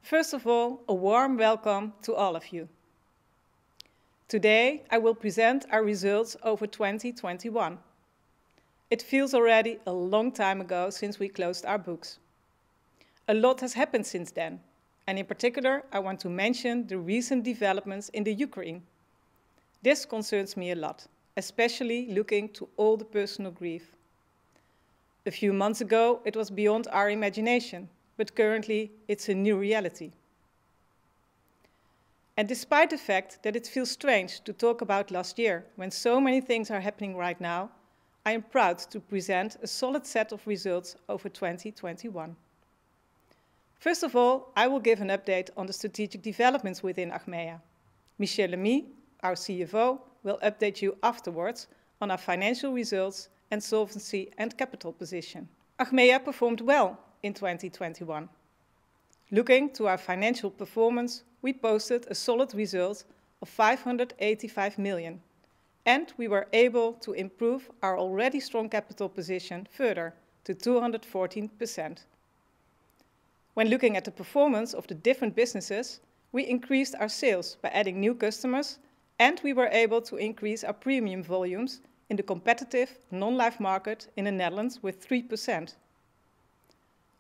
First of all, a warm welcome to all of you. Today, I will present our results over 2021. It feels already a long time ago since we closed our books. A lot has happened since then, and in particular, I want to mention the recent developments in the Ukraine. This concerns me a lot, especially looking to all the personal grief. A few months ago, it was beyond our imagination, but currently it's a new reality. And despite the fact that it feels strange to talk about last year when so many things are happening right now, I am proud to present a solid set of results over 2021. First of all, I will give an update on the strategic developments within Achmea. Michel Lamy, our CFO, will update you afterwards on our financial results and solvency and capital position. Achmea performed well in 2021. Looking to our financial performance, we posted a solid result of 585 million, and we were able to improve our already strong capital position further to 214%. When looking at the performance of the different businesses, we increased our sales by adding new customers, and we were able to increase our premium volumes in the competitive non-life market in the Netherlands with 3%.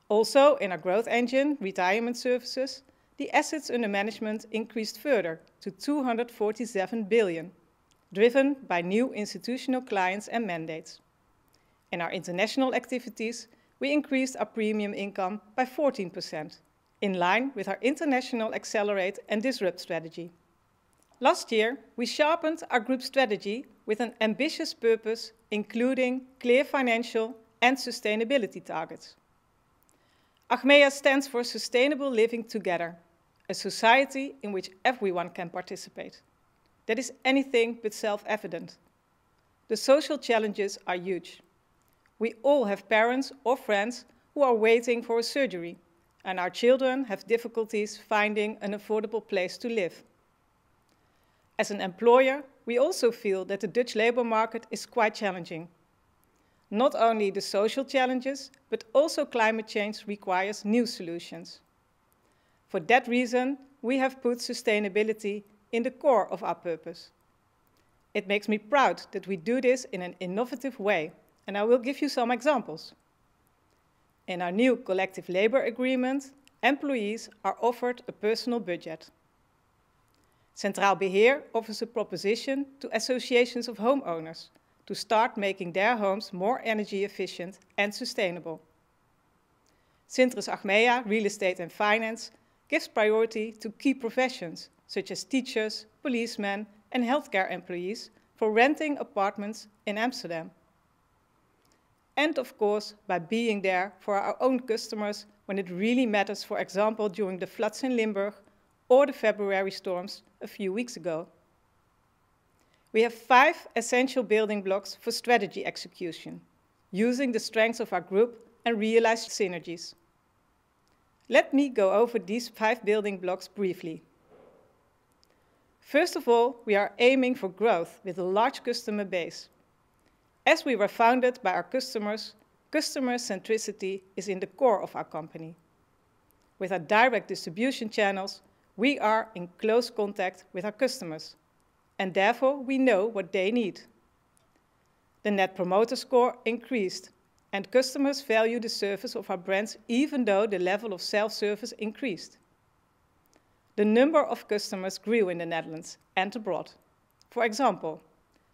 Also, in our growth engine, retirement services, the assets under management increased further to 247 billion, driven by new institutional clients and mandates. In our international activities, we increased our premium income by 14%, in line with our international accelerate and disrupt strategy. Last year, we sharpened our group strategy with an ambitious purpose, including clear financial and sustainability targets. Achmea stands for Sustainable Living Together, a society in which everyone can participate. That is anything but self-evident. The social challenges are huge. We all have parents or friends who are waiting for a surgery, and our children have difficulties finding an affordable place to live. As an employer, we also feel that the Dutch labor market is quite challenging. Not only the social challenges, but also climate change requires new solutions. For that reason, we have put sustainability in the core of our purpose. It makes me proud that we do this in an innovative way, and I will give you some examples. In our new collective labor agreement, employees are offered a personal budget. Centraal Beheer offers a proposition to associations of homeowners to start making their homes more energy efficient and sustainable. Syntrus Achmea Real Estate and Finance gives priority to key professions such as teachers, policemen and healthcare employees for renting apartments in Amsterdam. And of course, by being there for our own customers when it really matters, for example, during the floods in Limburg or the February storms a few weeks ago. We have 5 essential building blocks for strategy execution, using the strengths of our group and realize synergies. Let me go over these 5 building blocks briefly. First of all, we are aiming for growth with a large customer base. As we were founded by our customers, customer centricity is in the core of our company. With our direct distribution channels, we are in close contact with our customers, and therefore we know what they need. The Net Promoter Score increased, and customers value the service of our brands even though the level of self-service increased. The number of customers grew in the Netherlands and abroad. For example,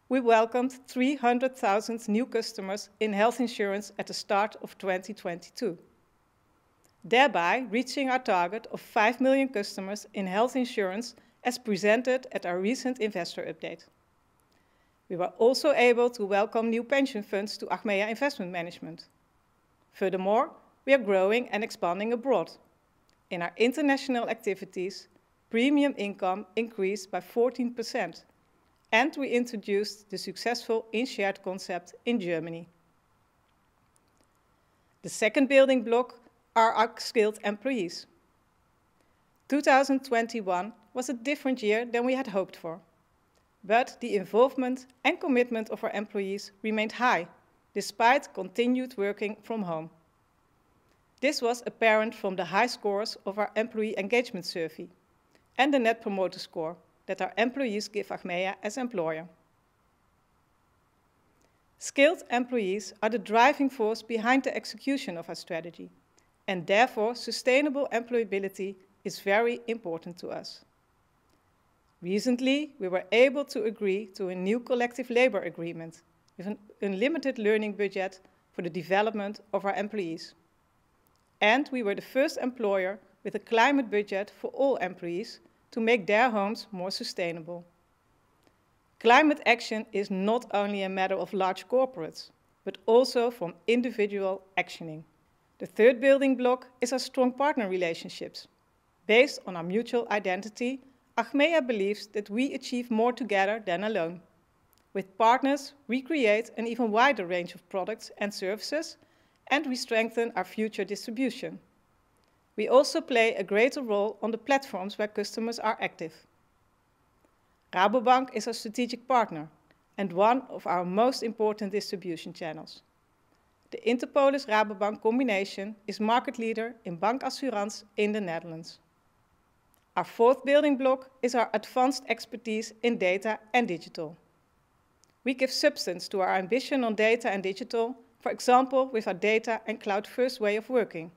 we welcomed 300,000 new customers in health insurance at the start of 2022, thereby reaching our target of 5 million customers in health insurance as presented at our recent investor update. We were also able to welcome new pension funds to Achmea Investment Management. Furthermore, we are growing and expanding abroad. In our international activities, premium income increased by 14%, and we introduced the successful in-shared concept in Germany. The second building block are our skilled employees. 2021 was a different year than we had hoped for, but the involvement and commitment of our employees remained high, despite continued working from home. This was apparent from the high scores of our employee engagement survey and the Net Promoter Score that our employees give Achmea as employer. Skilled employees are the driving force behind the execution of our strategy, and therefore sustainable employability is very important to us. Recently, we were able to agree to a new collective labor agreement with an unlimited learning budget for the development of our employees. And we were the first employer with a climate budget for all employees to make their homes more sustainable. Climate action is not only a matter of large corporates, but also from individual actioning. The third building block is our strong partner relationships. Based on our mutual identity, Achmea believes that we achieve more together than alone. With partners, we create an even wider range of products and services, and we strengthen our future distribution. We also play a greater role on the platforms where customers are active. Rabobank is our strategic partner and one of our most important distribution channels. The Interpolis Rabobank combination is market leader in bancassurance in the Netherlands. Our fourth building block is our advanced expertise in data and digital. We give substance to our ambition on data and digital, for example, with our data and cloud-first way of working.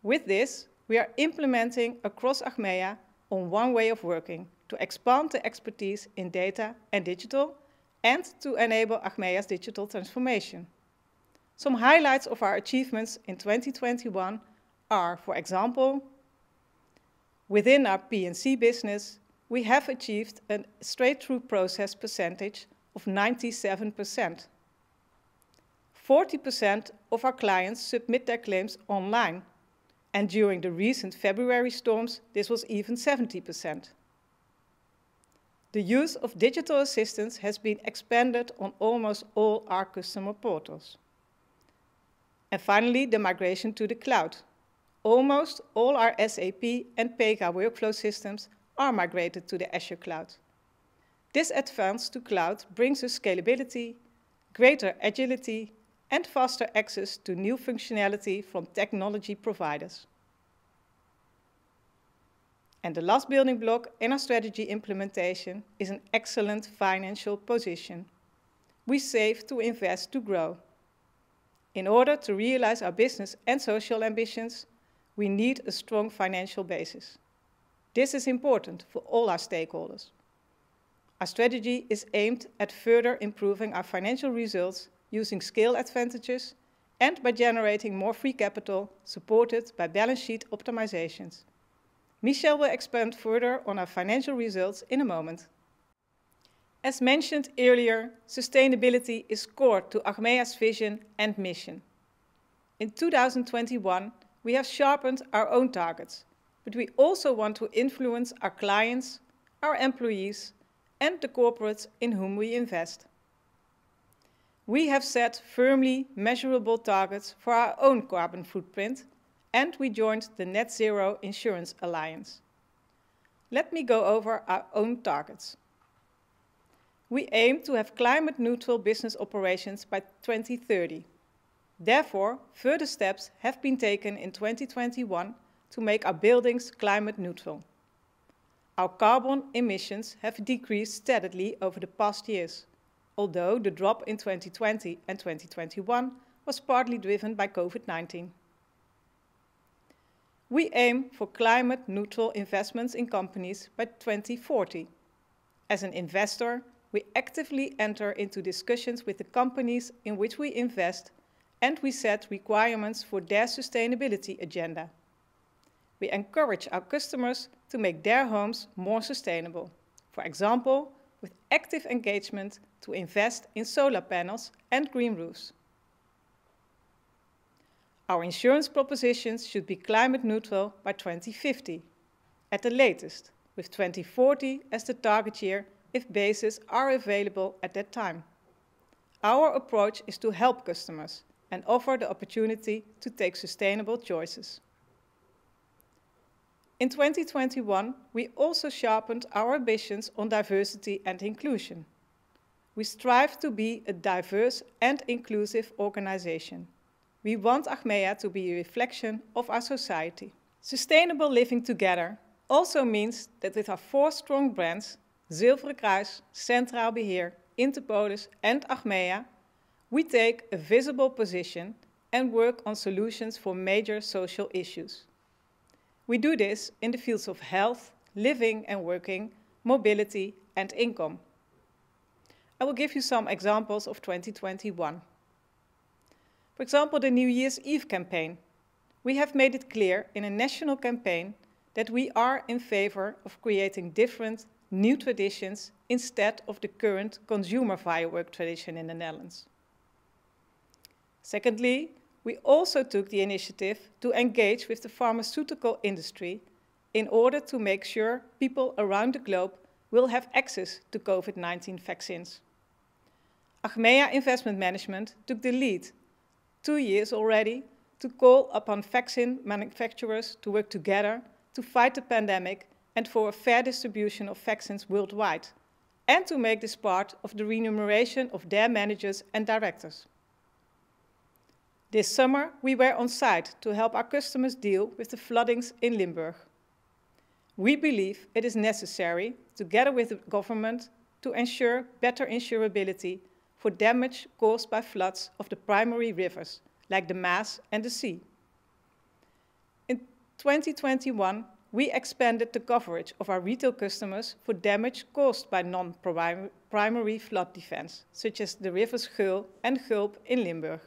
With this, we are implementing across Achmea on one way of working to expand the expertise in data and digital and to enable Achmea's digital transformation. Some highlights of our achievements in 2021 are, for example, within our P&C business, we have achieved a straight-through process percentage of 97%. 40% of our clients submit their claims online, and during the recent February storms, this was even 70%. The use of digital assistance has been expanded on almost all our customer portals. And finally, the migration to the cloud. Almost all our SAP and Pega workflow systems are migrated to the Azure cloud. This advance to cloud brings us scalability, greater agility, and faster access to new functionality from technology providers. And the last building block in our strategy implementation is an excellent financial position. We save to invest to grow. In order to realize our business and social ambitions, we need a strong financial basis. This is important for all our stakeholders. Our strategy is aimed at further improving our financial results using scale advantages and by generating more free capital supported by balance sheet optimizations. Michel will expand further on our financial results in a moment. As mentioned earlier, sustainability is core to Achmea's vision and mission. In 2021, we have sharpened our own targets, but we also want to influence our clients, our employees, and the corporates in whom we invest. We have set firmly measurable targets for our own carbon footprint, and we joined the Net Zero Insurance Alliance. Let me go over our own targets. We aim to have climate-neutral business operations by 2030. Therefore, further steps have been taken in 2021 to make our buildings climate neutral. Our carbon emissions have decreased steadily over the past years, although the drop in 2020 and 2021 was partly driven by COVID-19. We aim for climate-neutral investments in companies by 2040. As an investor, we actively enter into discussions with the companies in which we invest, and we set requirements for their sustainability agenda. We encourage our customers to make their homes more sustainable, for example, with active engagement to invest in solar panels and green roofs. Our insurance propositions should be climate neutral by 2050, at the latest, with 2040 as the target year if bases are available at that time. Our approach is to help customers and offer the opportunity to take sustainable choices. In 2021, we also sharpened our ambitions on diversity and inclusion. We strive to be a diverse and inclusive organization. We want Achmea to be a reflection of our society. Sustainable living together also means that with our 4 strong brands, Zilveren Kruis, Centraal Beheer, Interpolis and Achmea, we take a visible position and work on solutions for major social issues. We do this in the fields of health, living and working, mobility and income. I will give you some examples of 2021. For example, the New Year's Eve campaign. We have made it clear in a national campaign that we are in favor of creating different, new traditions instead of the current consumer firework tradition in the Netherlands. Secondly, we also took the initiative to engage with the pharmaceutical industry in order to make sure people around the globe will have access to COVID-19 vaccines. Achmea Investment Management took the lead, 2 years already, to call upon vaccine manufacturers to work together to fight the pandemic and for a fair distribution of vaccines worldwide, and to make this part of the remuneration of their managers and directors. This summer, we were on site to help our customers deal with the floodings in Limburg. We believe it is necessary, together with the government, to ensure better insurability for damage caused by floods of the primary rivers, like the Maas and the Sea. In 2021, we expanded the coverage of our retail customers for damage caused by non-primary flood defense, such as the rivers Geul and Gulp in Limburg.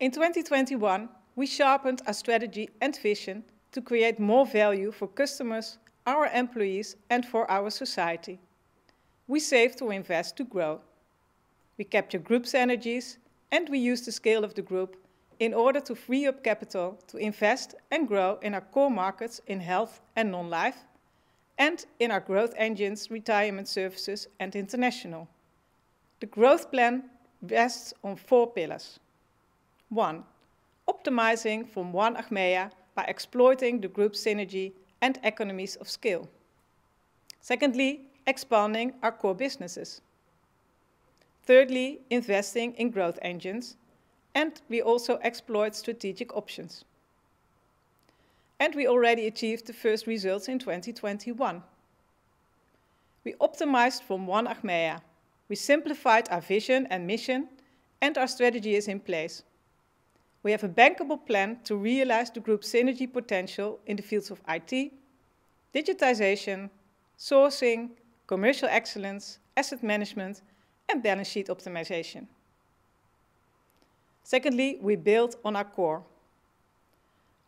In 2021, we sharpened our strategy and vision to create more value for customers, our employees, and for our society. We save to invest to grow. We capture group synergies, and we use the scale of the group in order to free up capital to invest and grow in our core markets in health and non-life, and in our growth engines, retirement services and international. The growth plan rests on 4 pillars. 1. Optimizing from one Achmea by exploiting the group's synergy and economies of scale. Secondly, expanding our core businesses. Thirdly, investing in growth engines, and we also exploit strategic options. And we already achieved the first results in 2021. We optimized from one Achmea. We simplified our vision and mission, and our strategy is in place. We have a bankable plan to realize the group's synergy potential in the fields of IT, digitization, sourcing, commercial excellence, asset management, and balance sheet optimization. Secondly, we build on our core.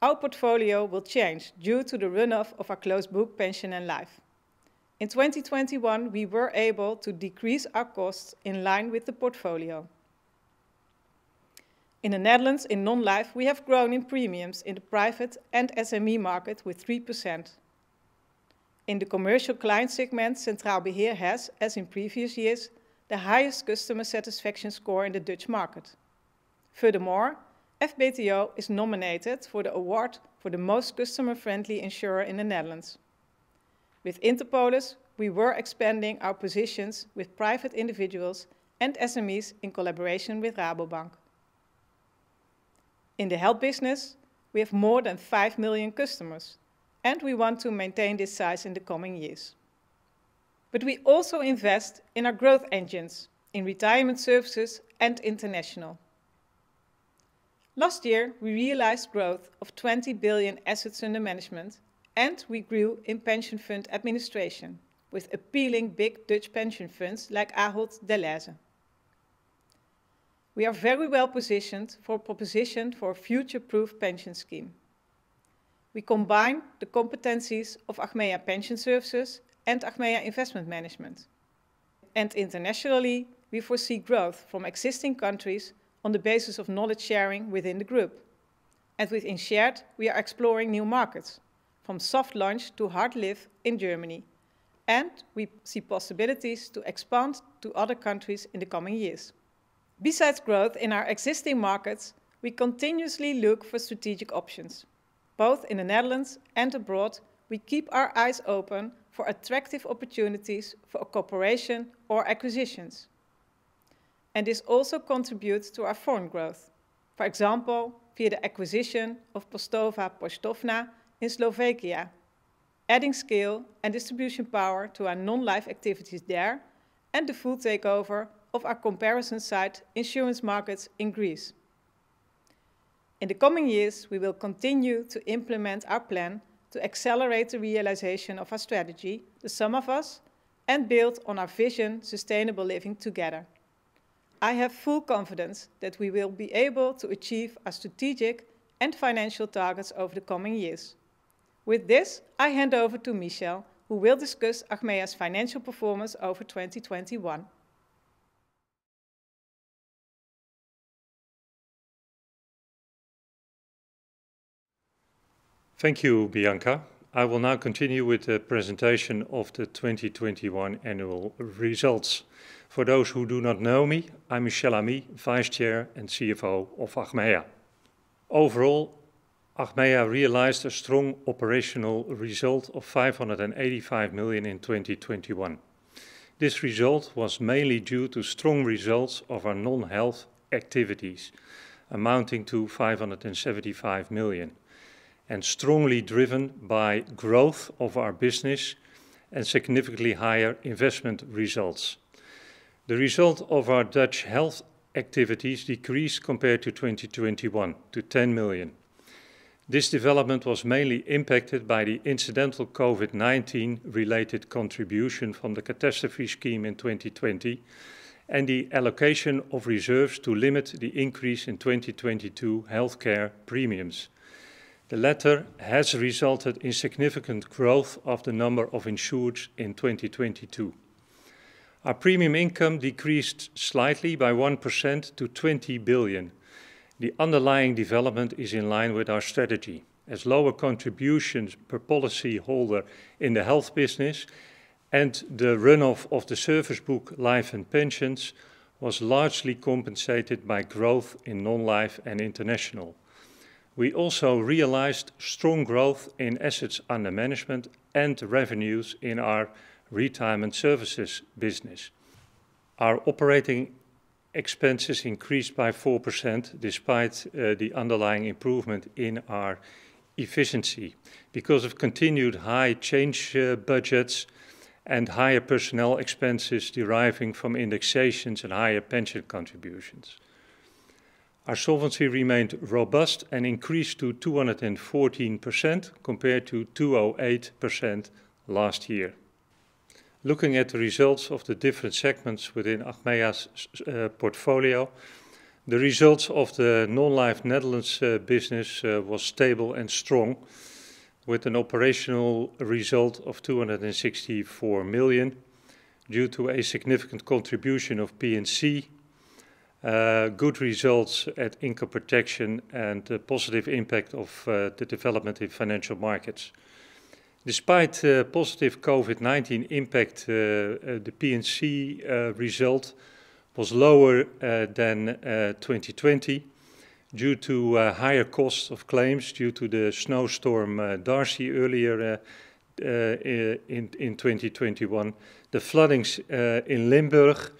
Our portfolio will change due to the runoff of our closed book pension and life. In 2021, we were able to decrease our costs in line with the portfolio. In the Netherlands, in non-life, we have grown in premiums in the private and SME market with 3%. In the commercial client segment, Centraal Beheer has, as in previous years, the highest customer satisfaction score in the Dutch market. Furthermore, FBTO is nominated for the award for the most customer-friendly insurer in the Netherlands. With Interpolis, we were expanding our positions with private individuals and SMEs in collaboration with Rabobank. In the health business, we have more than 5 million customers, and we want to maintain this size in the coming years. But we also invest in our growth engines, in retirement services and international. Last year, we realized growth of 20 billion assets under management, and we grew in pension fund administration, with appealing big Dutch pension funds like Ahold Delhaize. We are very well positioned for a proposition for a future-proof pension scheme. We combine the competencies of Achmea Pension Services and Achmea Investment Management. And internationally, we foresee growth from existing countries on the basis of knowledge sharing within the group. And within Shared, we are exploring new markets, from soft launch to hard live in Germany. And we see possibilities to expand to other countries in the coming years. Besides growth in our existing markets, we continuously look for strategic options. Both in the Netherlands and abroad, we keep our eyes open for attractive opportunities for cooperation or acquisitions. And this also contributes to our foreign growth. For example, via the acquisition of Postova Poštovna in Slovakia, adding scale and distribution power to our non-life activities there, and the full takeover of our comparison site insurance markets in Greece. In the coming years, we will continue to implement our plan to accelerate the realization of our strategy, the sum of us, and build on our vision, sustainable living together. I have full confidence that we will be able to achieve our strategic and financial targets over the coming years. With this, I hand over to Michel, who will discuss Achmea's financial performance over 2021. Thank you, Bianca. I will now continue with the presentation of the 2021 annual results. For those who do not know me, I'm Michel Ami, Vice Chair and CFO of Achmea. Overall, Achmea realized a strong operational result of 585 million in 2021. This result was mainly due to strong results of our non-health activities, amounting to 575 million. And strongly driven by growth of our business and significantly higher investment results. The result of our Dutch health activities decreased compared to 2021 to 10 million. This development was mainly impacted by the incidental COVID-19 related contribution from the catastrophe scheme in 2020 and the allocation of reserves to limit the increase in 2022 healthcare premiums. The latter has resulted in significant growth of the number of insureds in 2022. Our premium income decreased slightly by 1% to 20 billion. The underlying development is in line with our strategy, as lower contributions per policy holder in the health business and the runoff of the service book life and pensions was largely compensated by growth in non-life and international. We also realized strong growth in assets under management and revenues in our retirement services business. Our operating expenses increased by 4% despite the underlying improvement in our efficiency because of continued high change budgets and higher personnel expenses deriving from indexations and higher pension contributions. Our solvency remained robust and increased to 214% compared to 208% last year. Looking at the results of the different segments within Achmea's portfolio, the results of the non-life Netherlands business was stable and strong, with an operational result of 264 million due to a significant contribution of P&C, good results at income protection and the positive impact of the development in financial markets. Despite positive COVID-19 impact, the P&C result was lower than 2020 due to higher costs of claims due to the snowstorm Darcy earlier in 2021, the floodings in Limburg,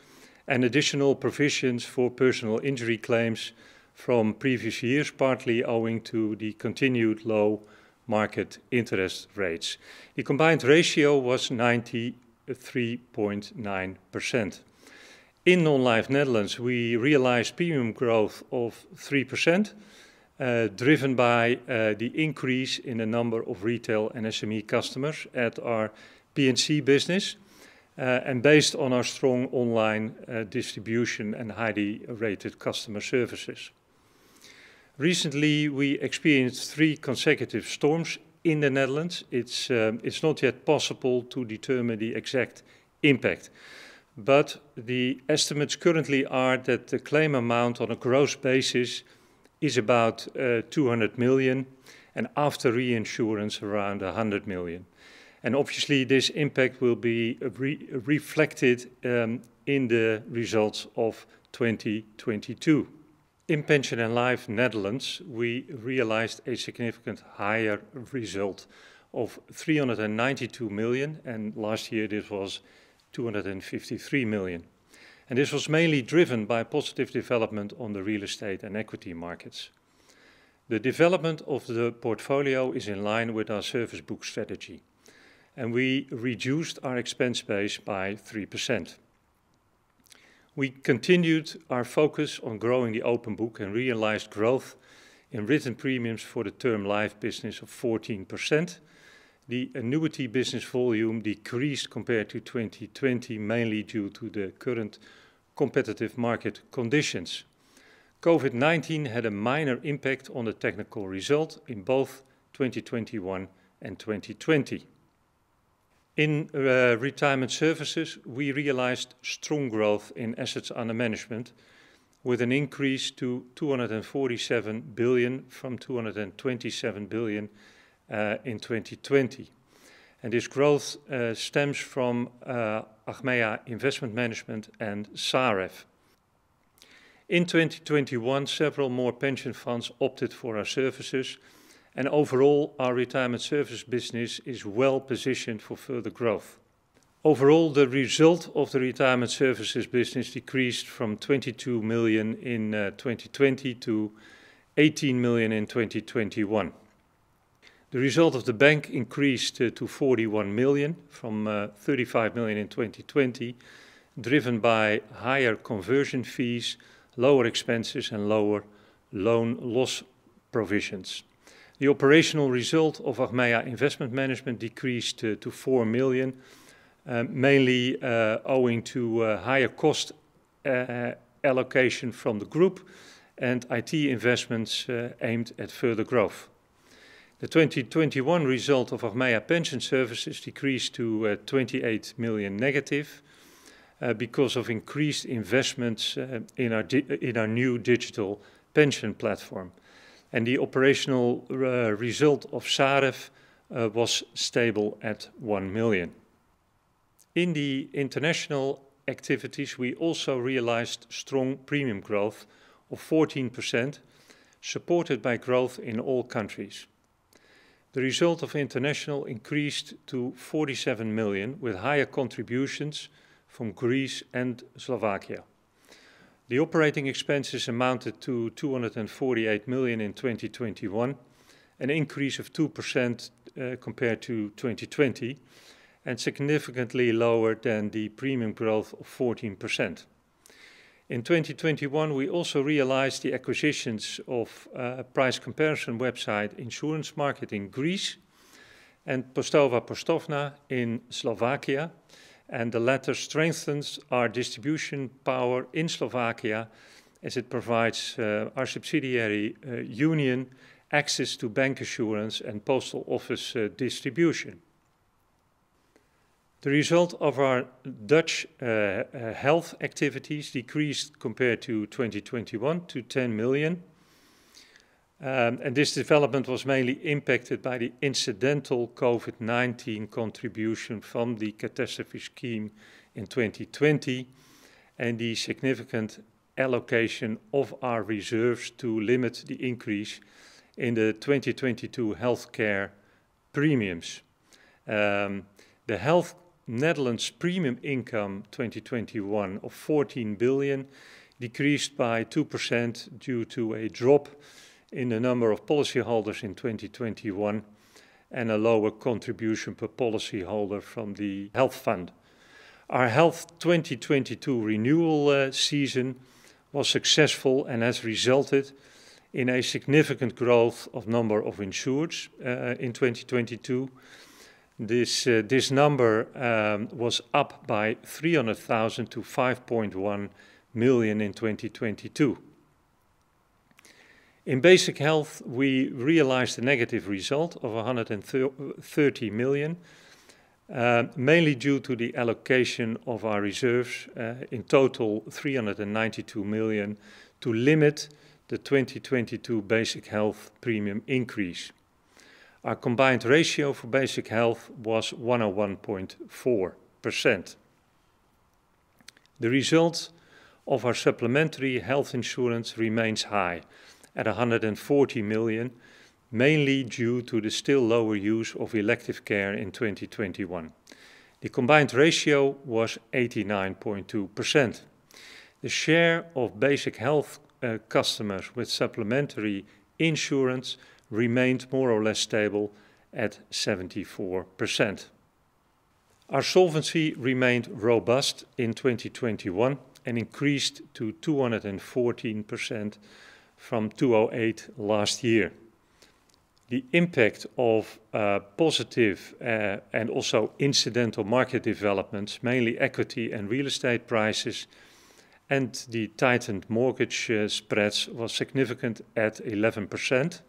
and additional provisions for personal injury claims from previous years, partly owing to the continued low market interest rates. The combined ratio was 93.9%. In non-life Netherlands, we realized premium growth of 3%, driven by the increase in the number of retail and SME customers at our P&C business, and based on our strong online distribution and highly rated customer services. Recently, we experienced 3 consecutive storms in the Netherlands. It's not yet possible to determine the exact impact, but the estimates currently are that the claim amount on a gross basis is about 200 million, and after reinsurance around 100 million. And obviously this impact will be reflected in the results of 2022. In Pension and Life Netherlands, we realized a significant higher result of 392 million, and last year this was 253 million. And this was mainly driven by positive development on the real estate and equity markets. The development of the portfolio is in line with our service book strategy, and we reduced our expense base by 3%. We continued our focus on growing the open book and realized growth in written premiums for the term life business of 14%. The annuity business volume decreased compared to 2020, mainly due to the current competitive market conditions. COVID-19 had a minor impact on the technical result in both 2021 and 2020. In retirement services, we realized strong growth in assets under management, with an increase to 247 billion from 227 billion in 2020. And this growth stems from Achmea Investment Management and SAREF. In 2021, several more pension funds opted for our services, and overall, our retirement service business is well positioned for further growth. Overall, the result of the retirement services business decreased from 22 million in 2020 to 18 million in 2021. The result of the bank increased to 41 million from 35 million in 2020, driven by higher conversion fees, lower expenses and lower loan loss provisions. The operational result of Achmea Investment Management decreased to 4 million, mainly owing to higher cost allocation from the group and IT investments aimed at further growth. The 2021 result of Achmea Pension Services decreased to 28 million negative because of increased investments in our new digital pension platform. And the operational result of SAREF was stable at 1 million. In the international activities, we also realized strong premium growth of 14%, supported by growth in all countries. The result of international increased to 47 million, with higher contributions from Greece and Slovakia. The operating expenses amounted to 248 million in 2021, an increase of 2% compared to 2020, and significantly lower than the premium growth of 14%. In 2021, we also realized the acquisitions of price comparison website Insurance Market in Greece and Postova Postovna in Slovakia, and the latter strengthens our distribution power in Slovakia as it provides our subsidiary Union access to bank assurance and postal office distribution. The result of our Dutch health activities decreased compared to 2021 to 10 million. And this development was mainly impacted by the incidental COVID-19 contribution from the catastrophe scheme in 2020 and the significant allocation of our reserves to limit the increase in the 2022 healthcare premiums. The Health Netherlands premium income 2021 of 14 billion decreased by 2% due to a drop in the number of policyholders in 2021 and a lower contribution per policyholder from the health fund. Our Health 2022 renewal season was successful and has resulted in a significant growth of number of insureds in 2022. This number was up by 300,000 to 5.1 million in 2022. In basic health, we realized a negative result of 130 million, mainly due to the allocation of our reserves, in total 392 million, to limit the 2022 basic health premium increase. Our combined ratio for basic health was 101.4%. The result of our supplementary health insurance remains high, at 140 million, mainly due to the still lower use of elective care in 2021. The combined ratio was 89.2%. The share of basic health customers with supplementary insurance remained more or less stable at 74%. Our solvency remained robust in 2021 and increased to 214% from 208% last year. The impact of positive and also incidental market developments, mainly equity and real estate prices, and the tightened mortgage spreads was significant at 11%.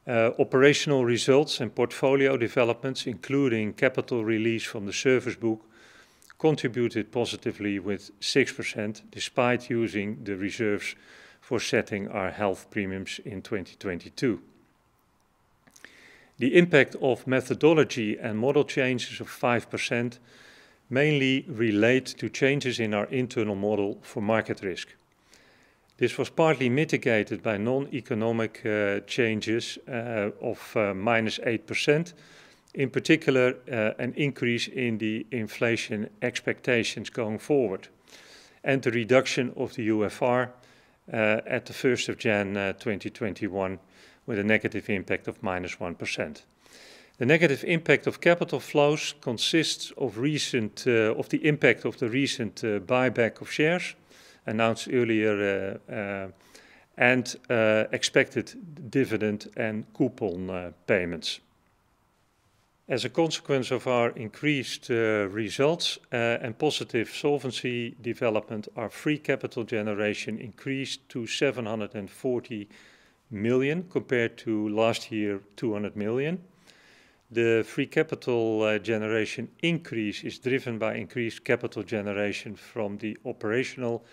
Operational results and portfolio developments, including capital release from the service book, contributed positively with 6%, despite using the reserves for setting our health premiums in 2022. The impact of methodology and model changes of 5% mainly relate to changes in our internal model for market risk. This was partly mitigated by non-economic changes of -8%, in particular an increase in the inflation expectations going forward, and the reduction of the UFR at the 1st of January 2021 with a negative impact of -1%. The negative impact of capital flows consists of the impact of the recent buyback of shares announced earlier and expected dividend and coupon payments. As a consequence of our increased results and positive solvency development, our free capital generation increased to 740 million compared to last year 200 million. The free capital generation increase is driven by increased capital generation from the operational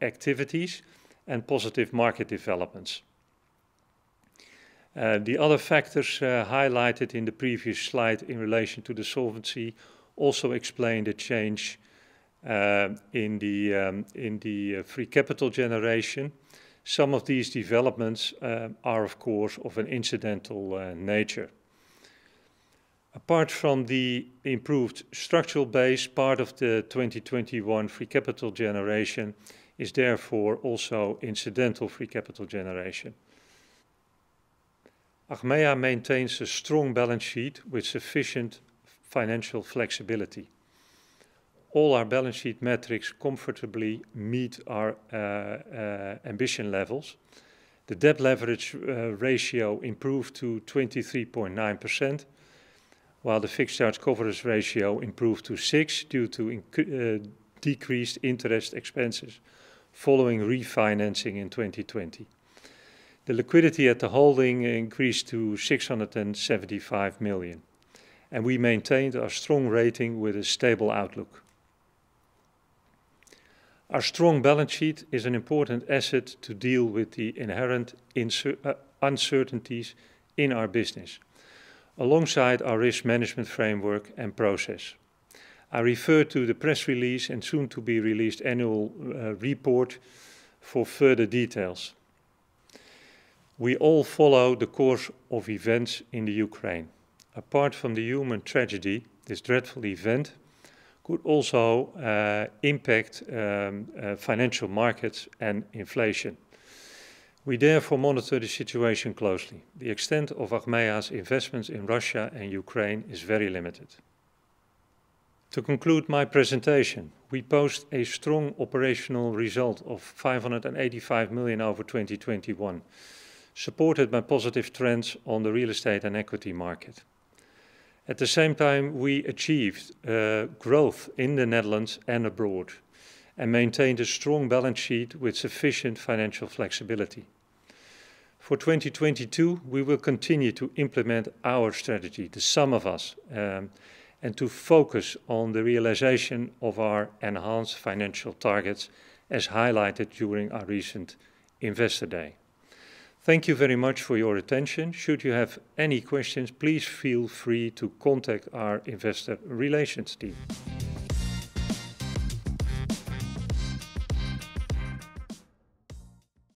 activities and positive market developments. The other factors highlighted in the previous slide in relation to the solvency also explain the change in the free capital generation. Some of these developments are, of course, of an incidental nature. Apart from the improved structural base, part of the 2021 free capital generation is therefore also incidental free capital generation. Achmea maintains a strong balance sheet with sufficient financial flexibility. All our balance sheet metrics comfortably meet our ambition levels. The debt leverage ratio improved to 23.9%, while the fixed charge coverage ratio improved to 6 due to decreased interest expenses following refinancing in 2020. The liquidity at the holding increased to 675 million, and we maintained our strong rating with a stable outlook. Our strong balance sheet is an important asset to deal with the inherent uncertainties in our business, alongside our risk management framework and process. I refer to the press release and soon to be released annual report for further details. We all follow the course of events in the Ukraine. Apart from the human tragedy, this dreadful event could also impact financial markets and inflation. We therefore monitor the situation closely. The extent of Achmea's investments in Russia and Ukraine is very limited. To conclude my presentation, we post a strong operational result of 585 million over 2021, supported by positive trends on the real estate and equity market. At the same time, we achieved growth in the Netherlands and abroad and maintained a strong balance sheet with sufficient financial flexibility. For 2022, we will continue to implement our strategy, the sum of us, and to focus on the realization of our enhanced financial targets as highlighted during our recent Investor Day. Thank you very much for your attention. Should you have any questions, please feel free to contact our investor relations team.